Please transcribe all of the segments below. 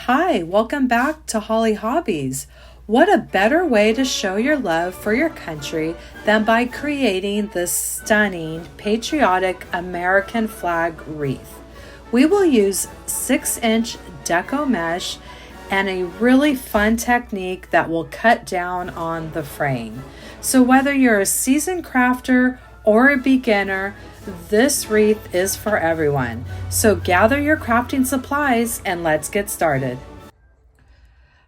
Hi, welcome back to Hollie Hobbies. What a better way to show your love for your country than by creating this stunning patriotic American flag wreath. We will use 6-inch Deco Mesh and a really fun technique that will cut down on the fraying. So whether you're a seasoned crafter or a beginner, this wreath is for everyone. So gather your crafting supplies and let's get started.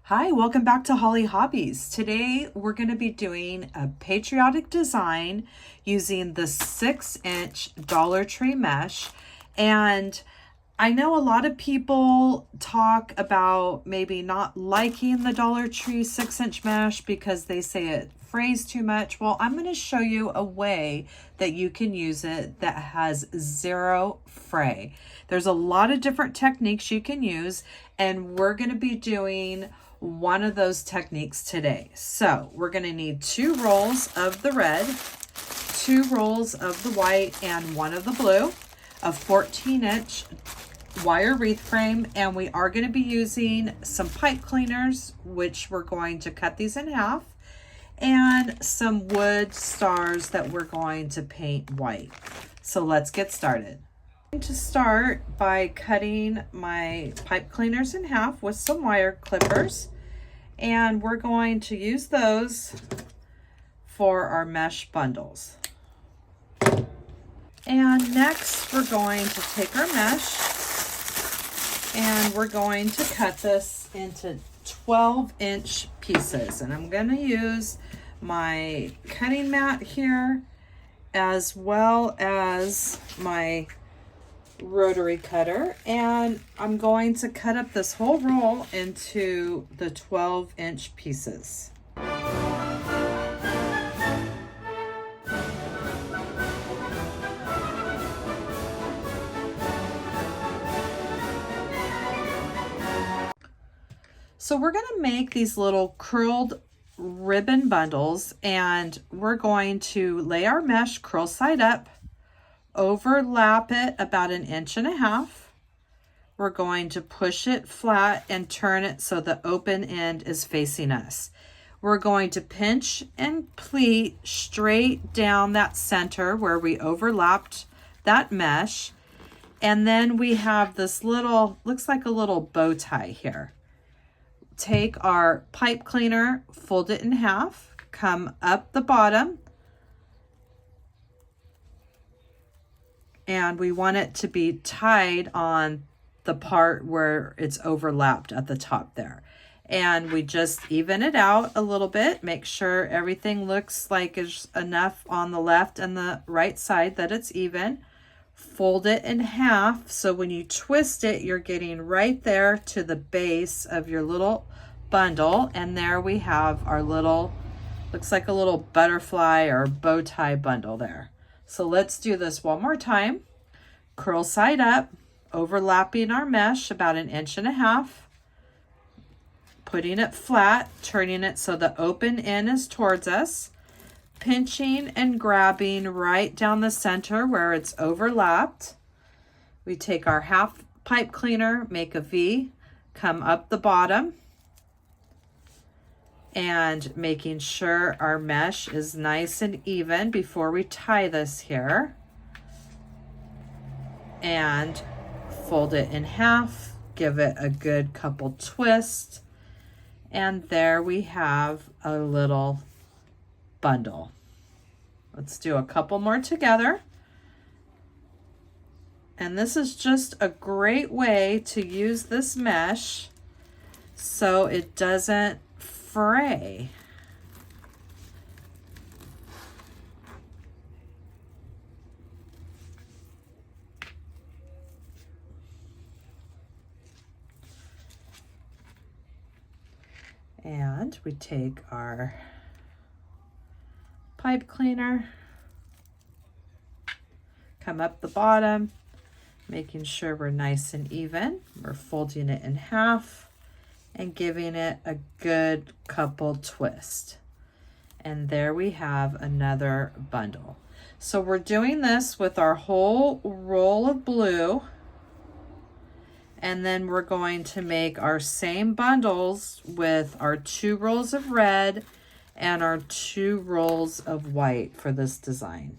Hi, welcome back to Hollie Hobbies. Today we're going to be doing a patriotic design using the 6-inch Dollar Tree mesh. And I know a lot of people talk about maybe not liking the Dollar Tree 6-inch mesh because they say it frays too much. Well, I'm going to show you a way that you can use it that has zero fray. There's a lot of different techniques you can use, and we're going to be doing one of those techniques today. So we're going to need 2 rolls of the red, 2 rolls of the white, and 1 of the blue, a 14-inch wire wreath frame, and we are going to be using some pipe cleaners, which we're going to cut these in half, and some wood stars that we're going to paint white. So let's get started. I'm going to start by cutting my pipe cleaners in half with some wire clippers, and we're going to use those for our mesh bundles. And next we're going to take our mesh and we're going to cut this into 12-inch pieces, and I'm going to use my cutting mat here as well as my rotary cutter, and I'm going to cut up this whole roll into the 12-inch pieces. So we're going to make these little curled ribbon bundles, and we're going to lay our mesh curl side up, overlap it about 1.5 inches. We're going to push it flat and turn it so the open end is facing us. We're going to pinch and pleat straight down that center where we overlapped that mesh. And then we have this little, looks like a little bow tie here. Take our pipe cleaner, fold it in half, come up the bottom, and we want it to be tied on the part where it's overlapped at the top there. And we just even it out a little bit, make sure everything looks like there's enough on the left and the right side that it's even. Fold it in half, so when you twist it, you're getting right there to the base of your little bundle, and there we have our little, looks like a little butterfly or bow tie bundle there. So let's do this one more time. Curl side up, overlapping our mesh about 1.5 inches, putting it flat, turning it so the open end is towards us, pinching and grabbing right down the center where it's overlapped. We take our half pipe cleaner, make a V, come up the bottom, and making sure our mesh is nice and even before we tie this here. And fold it in half, give it a good couple twists, and there we have a little bundle. Let's do a couple more together. And this is just a great way to use this mesh so it doesn't fray. And we take our pipe cleaner, come up the bottom, making sure we're nice and even. We're folding it in half and giving it a good couple twist. And there we have another bundle. So we're doing this with our whole roll of blue, And then we're going to make our same bundles with our 2 rolls of red and our 2 rolls of white for this design.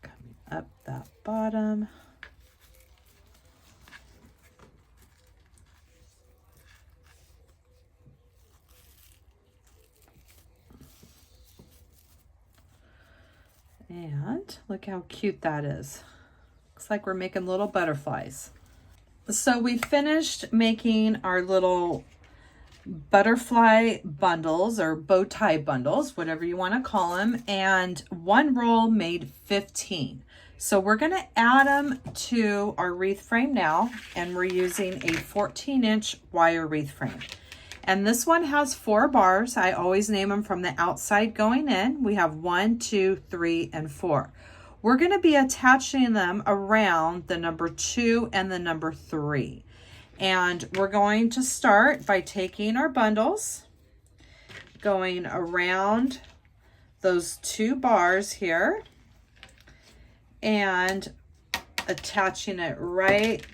Coming up that bottom. And look how cute that is. Looks like we're making little butterflies. So we finished making our little butterfly bundles or bow tie bundles, whatever you want to call them. And one roll made 15. So we're going to add them to our wreath frame now. And we're using a 14-inch wire wreath frame. And this one has 4 bars. I always name them from the outside going in. We have 1, 2, 3, and 4. We're going to be attaching them around the number 2 and the number 3. And we're going to start by taking our bundles, going around those 2 bars here, and attaching it right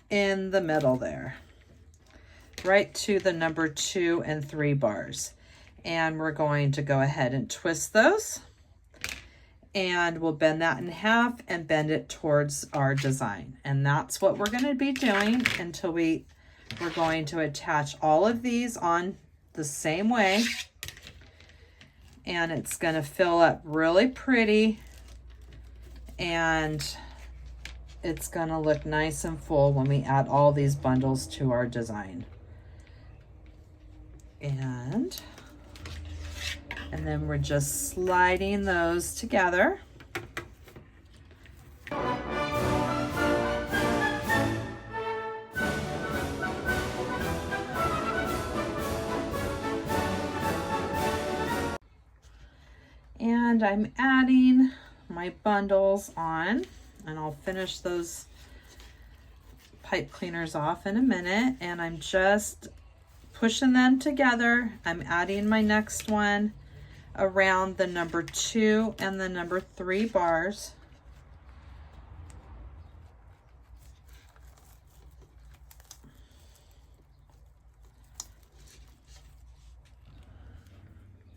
in the middle there, right to the number 2 and 3 bars. And we're going to go ahead and twist those, and we'll bend that in half and bend it towards our design. And that's what we're going to be doing until we're going to attach all of these on the same way. And it's going to fill up really pretty, and it's going to look nice and full when we add all these bundles to our design. And then we're just sliding those together. And I'm adding my bundles on, and I'll finish those pipe cleaners off in a minute. And I'm just pushing them together. I'm adding my next one around the number 2 and the number 3 bars.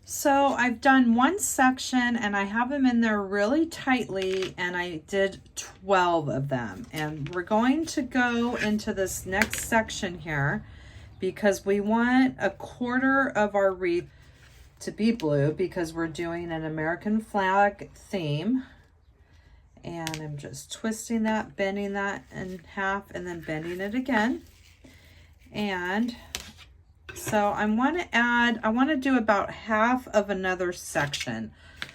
So I've done one section and I have them in there really tightly, and I did 12 of them. And we're going to go into this next section here because we want a quarter of our wreath to be blue because we're doing an American flag theme. And I'm just twisting that, bending that in half, and then bending it again. And so I want to do about half of another section.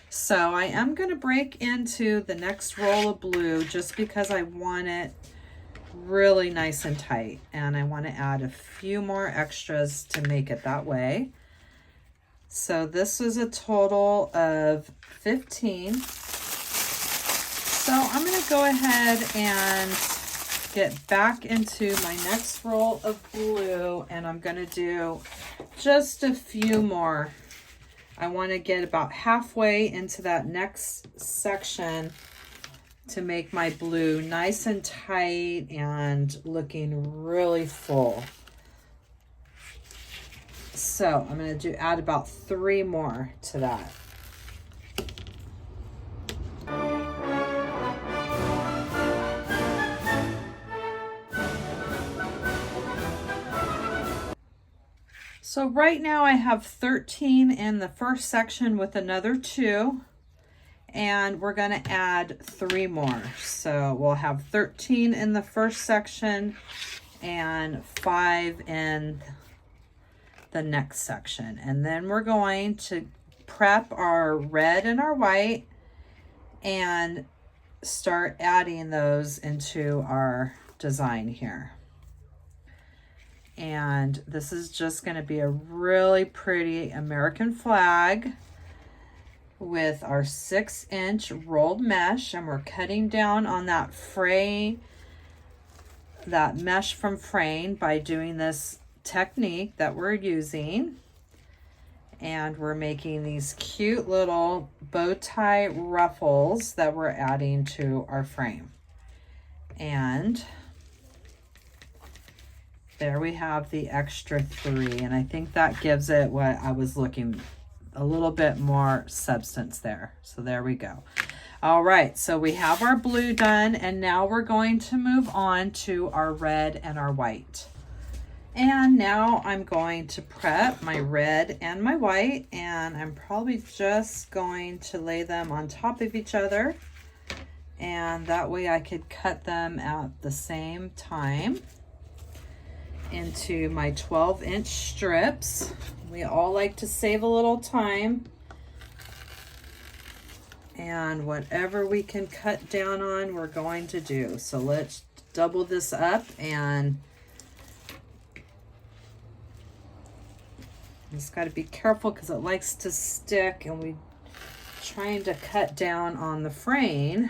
So I am going to break into the next roll of blue just because I want it really nice and tight. And I want to add a few more extras to make it that way. So this is a total of 15. So I'm going to go ahead and get back into my next roll of blue, and I'm going to do just a few more. I want to get about halfway into that next section to make my blue nice and tight and looking really full. So I'm going to add about 3 more to that. So right now I have 13 in the first section with another 2, and we're going to add 3 more. So we'll have 13 in the first section and 5 in the next section. And then we're going to prep our red and our white and start adding those into our design here. And this is just going to be a really pretty American flag with our 6-inch rolled mesh, and we're cutting down on that mesh from fraying by doing this technique that we're using. And we're making these cute little bow tie ruffles that we're adding to our frame. And there we have the extra 3, and I think that gives it what I was looking, a little bit more substance there. So there we go. All right, so we have our blue done, and now we're going to move on to our red and our white. And now I'm going to prep my red and my white, and I'm probably just going to lay them on top of each other, and that way I could cut them at the same time into my 12-inch strips. We all like to save a little time, and whatever we can cut down on, we're going to do. So let's double this up, and just got to be careful because it likes to stick, and we're trying to cut down on the frame.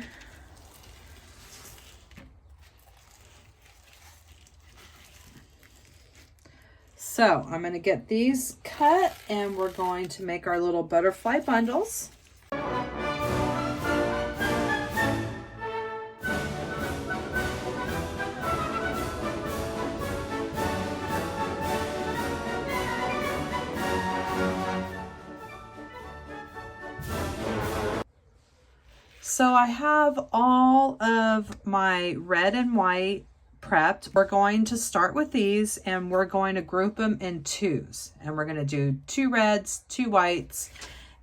So I'm going to get these cut, and we're going to make our little butterfly bundles. So I have all of my red and white prepped. We're going to start with these, and we're going to group them in twos, and we're going to do 2 reds, 2 whites,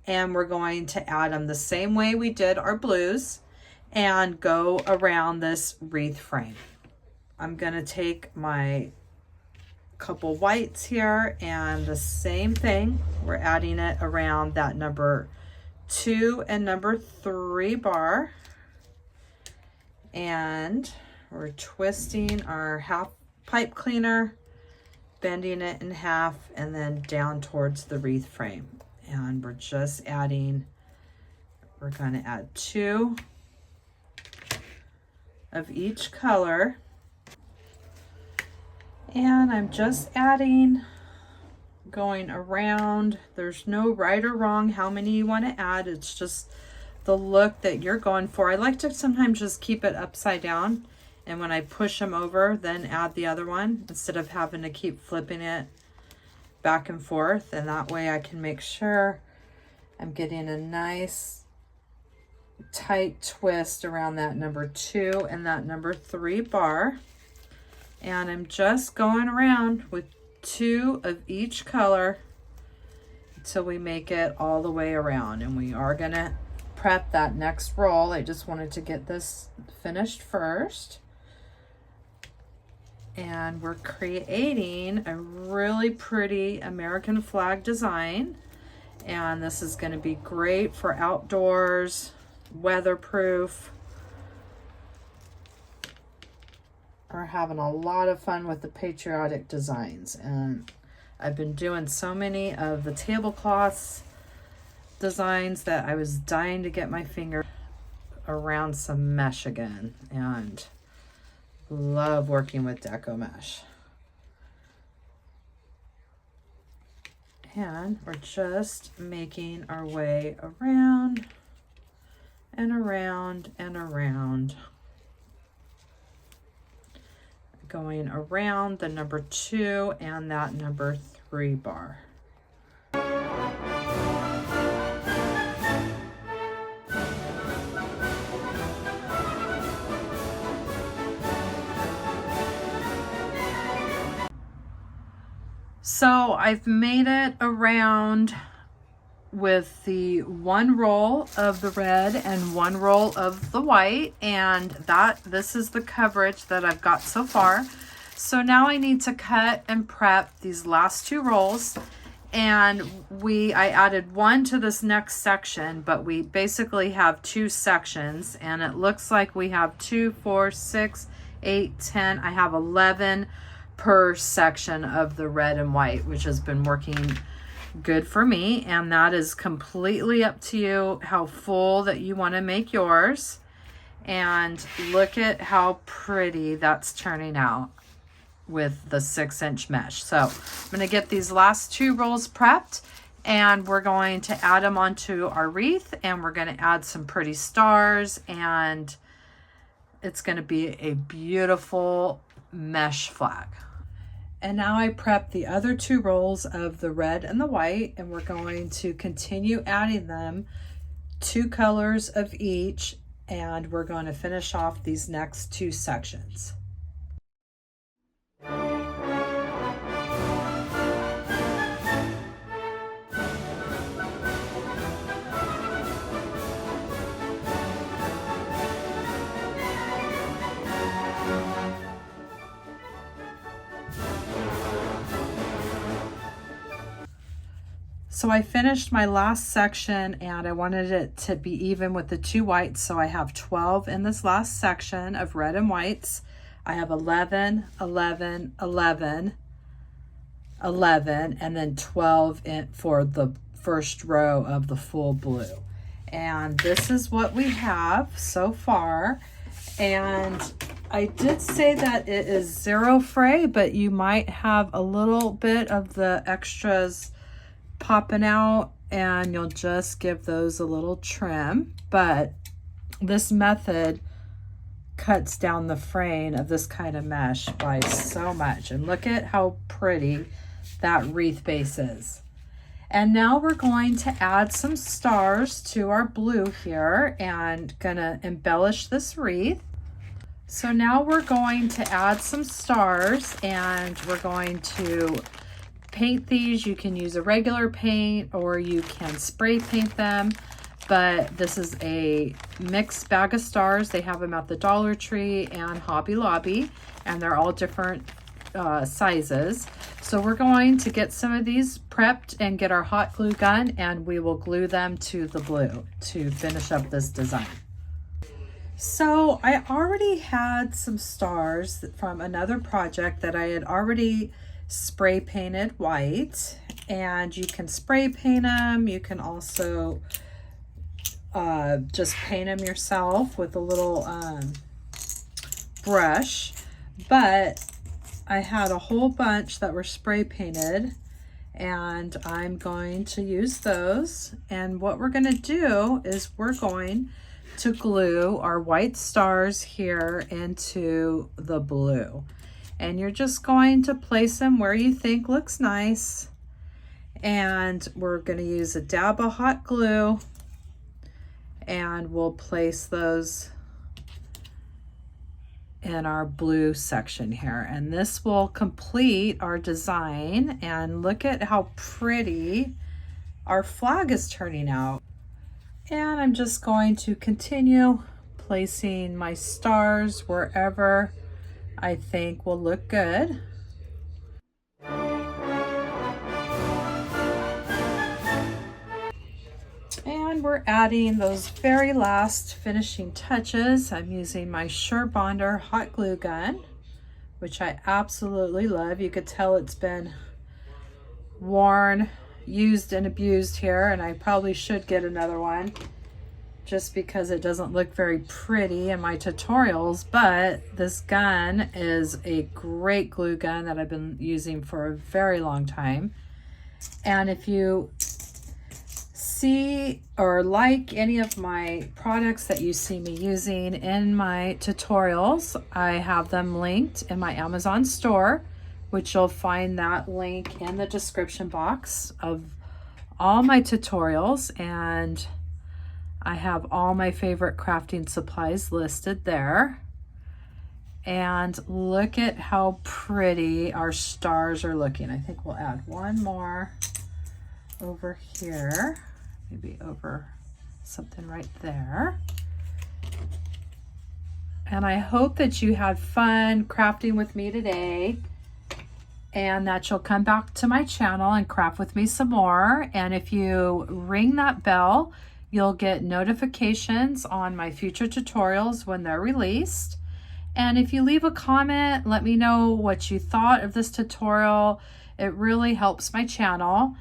and we're going to add them the same way we did our blues and go around this wreath frame. I'm going to take my couple whites here, and the same thing, we're adding it around that number 2 and number 3 bar, and we're twisting our half pipe cleaner, bending it in half, and then down towards the wreath frame. And we're just adding, we're going to add 2 of each color. And I'm just adding, going around. There's no right or wrong how many you want to add. It's just the look that you're going for. I like to sometimes just keep it upside down, and when I push them over, then add the other one instead of having to keep flipping it back and forth. And that way I can make sure I'm getting a nice tight twist around that number 2 and that number 3 bar. And I'm just going around with 2 of each color until we make it all the way around. And we are gonna prep that next roll. I just wanted to get this finished first. And we're creating a really pretty American flag design. And this is going to be great for outdoors, weatherproof. We're having a lot of fun with the patriotic designs. And I've been doing so many of the tablecloths designs that I was dying to get my finger around some mesh again. And love working with Deco Mesh. And we're just making our way around and around and around. Going around the number 2 and that number 3 bar. So I've made it around with the 1 roll of the red and 1 roll of the white, and this is the coverage that I've got so far. So now I need to cut and prep these last 2 rolls, and I added 1 to this next section, but we basically have 2 sections, and it looks like we have 2, 4, 6, 8, 10. I have 11 per section of the red and white, which has been working good for me. And that is completely up to you how full that you want to make yours. And look at how pretty that's turning out with the 6-inch mesh. So I'm going to get these last 2 rolls prepped, And we're going to add them onto our wreath, and we're going to add some pretty stars, and it's going to be a beautiful mesh flag. And now I prepped the other 2 rolls of the red and the white, and we're going to continue adding them, 2 colors of each, and we're going to finish off these next 2 sections. So I finished my last section, and I wanted it to be even with the 2 whites. So I have 12 in this last section of red and whites. I have 11, 11, 11, 11, and then 12 for the first row of the full blue. And this is what we have so far. And I did say that it is 0 fray, but you might have a little bit of the extras popping out, and you'll just give those a little trim. But this method cuts down the fraying of this kind of mesh by so much. And look at how pretty that wreath base is. And now we're going to add some stars to our blue here, and gonna embellish this wreath. So now we're going to add some stars, and we're going to paint these. You can use a regular paint, or you can spray paint them, but this is a mixed bag of stars. They have them at the Dollar Tree and Hobby Lobby, and they're all different sizes. So we're going to get some of these prepped and get our hot glue gun, and we will glue them to the blue to finish up this design. So I already had some stars from another project that I had already spray painted white, and you can spray paint them. You can also just paint them yourself with a little brush, but I had a whole bunch that were spray painted, and I'm going to use those. And what we're going to do is we're going to glue our white stars here into the blue. And you're just going to place them where you think looks nice. And we're going to use a dab of hot glue, and we'll place those in our blue section here. And this will complete our design. And look at how pretty our flag is turning out. And I'm just going to continue placing my stars wherever I think will look good. And we're adding those very last finishing touches. I'm using my Bonder hot glue gun, which I absolutely love. You could tell it's been worn, used and abused here, and I probably should get another one just because it doesn't look very pretty in my tutorials. But this gun is a great glue gun that I've been using for a very long time. And if you see or like any of my products that you see me using in my tutorials, I have them linked in my Amazon store, which you'll find that link in the description box of all my tutorials. And I have all my favorite crafting supplies listed there. And look at how pretty our stars are looking. I think we'll add one more over here, maybe over something right there. And I hope that you had fun crafting with me today, and that you'll come back to my channel and craft with me some more. And if you ring that bell, you'll get notifications on my future tutorials when they're released. And if you leave a comment, let me know what you thought of this tutorial. It really helps my channel.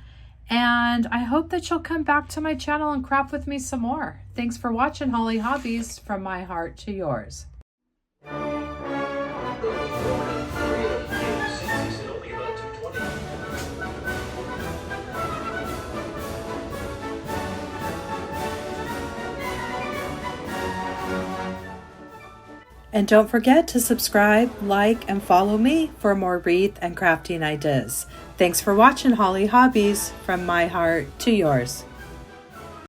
And I hope that you'll come back to my channel and craft with me some more. Thanks for watching Hollie Hobbies, from my heart to yours. And don't forget to subscribe, like, and follow me for more wreath and crafting ideas. Thanks for watching Hollie Hobbies, from my heart to yours.